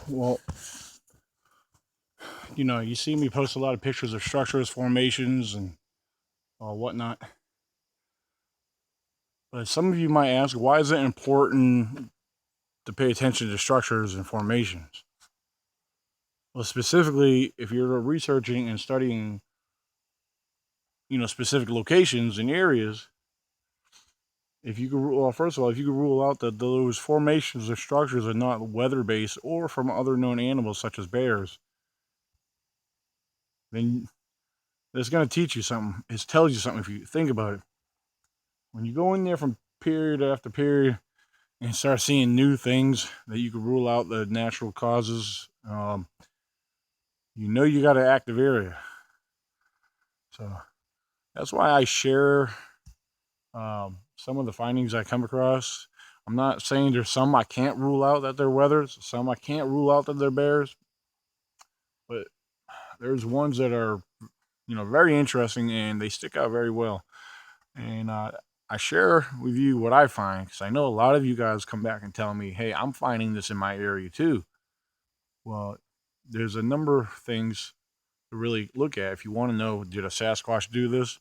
Well, you see me post a lot of pictures of structures, formations, and whatnot. But some of you might ask, why is it important to pay attention to structures and formations? Well, specifically, if you're researching and studying, specific locations and areas, if you could, well, first of all, if you could rule out that those formations or structures are not weather-based or from other known animals such as bears, then it's going to teach you something. It tells you something if you think about it. When you go in there from period after period and start seeing new things that you can rule out the natural causes, you got an active area. So that's why I share some of the findings I come across. I'm not saying there's some I can't rule out that they're weathers, some I can't rule out that they're bears, but there's ones that are, very interesting and they stick out very well. And I share with you what I find because I know a lot of you guys come back and tell me, hey, I'm finding this in my area too. Well, there's a number of things to really look at if you want to know, did a Sasquatch do this?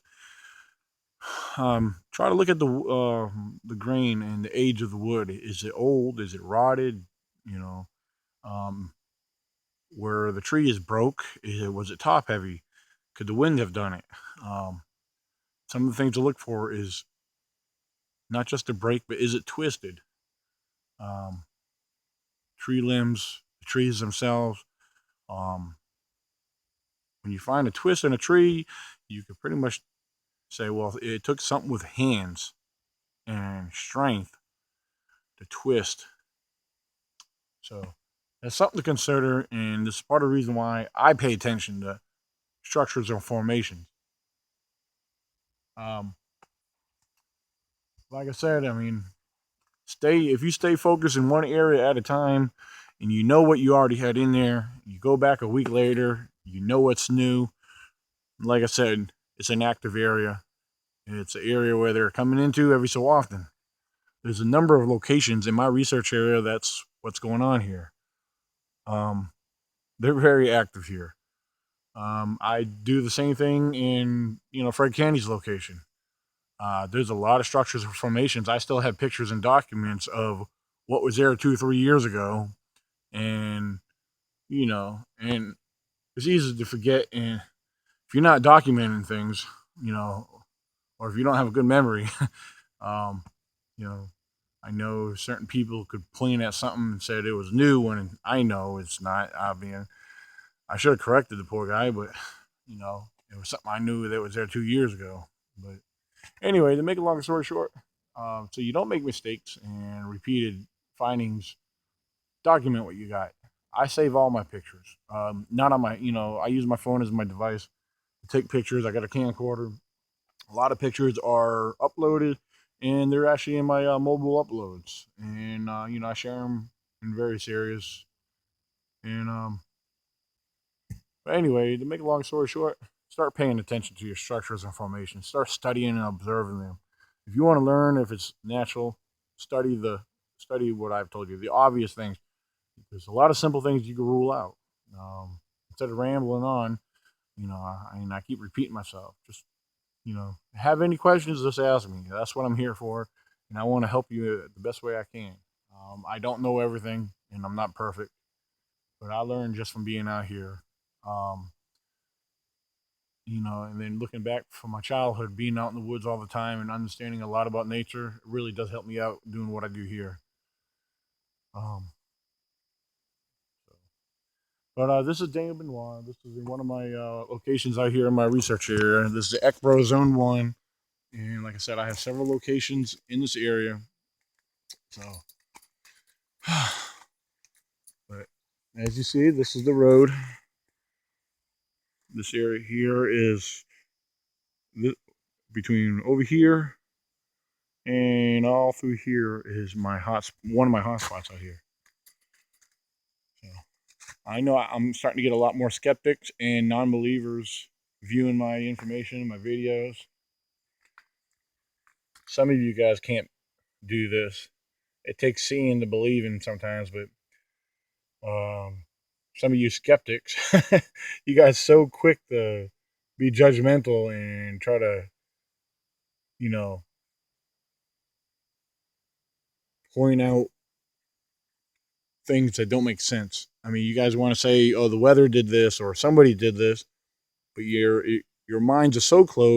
Try to look at the grain and the age of the wood. Is it old? Is it rotted? You know, um, where the tree is broke, was it top heavy? Could the wind have done it? Um, some of the things to look for is not just the break, but is it twisted? Um, tree limbs, the trees themselves. Um, when you find a twist in a tree, you can pretty much say, well, it took something with hands and strength to twist. So that's something to consider, and this is part of the reason why I pay attention to structures and formations. Um, like I said, I mean, stay if you stay focused in one area at a time, and you know what you already had in there. You go back a week later, you know what's new. Like I said, it's an active area. It's an area where they're coming into every so often. There's a number of locations in my research area. That's what's going on here. Um, they're very active here. I do the same thing in Fred Candy's location. There's a lot of structures and formations. I still have pictures and documents of what was there 2 or 3 years ago, and and it's easy to forget. And if you're not documenting things, you know, or if you don't have a good memory, um, you know, I know certain people could point at something and said it was new when I know it's not. I mean, I should have corrected the poor guy, but it was something I knew that was there 2 years ago. But anyway, to make a long story short, so you don't make mistakes and repeated findings, document what you got. I save all my pictures. Not on my, I use my phone as my device to take pictures. I got a camcorder. A lot of pictures are uploaded, and they're actually in my mobile uploads. And I share them in various areas. And but anyway, to make a long story short, start paying attention to your structures and formations. Start studying and observing them. If you want to learn if it's natural, study what I've told you, the obvious things. There's a lot of simple things you can rule out. Instead of rambling on, I keep repeating myself. Just have any questions, just ask me. That's what I'm here for, and I want to help you the best way I can. I don't know everything, and I'm not perfect, but I learned just from being out here. Um, and then looking back from my childhood, being out in the woods all the time and understanding a lot about nature, it really does help me out doing what I do here. Um, so. But this is Daniel Benoit. This is one of my locations out here in my research area. This is Ekbro Zone 1. And like I said, I have several locations in this area. So, but as you see, this is the road. This area here is between over here and all through here is one of my hotspots out here. So I know I'm starting to get a lot more skeptics and non-believers viewing my information, my videos. Some of you guys can't do this. It takes seeing to believe in sometimes, but Some of you skeptics, you guys so quick to be judgmental and try to, you know, point out things that don't make sense. I mean, you guys want to say, "Oh, the weather did this," or "Somebody did this," but your minds are so closed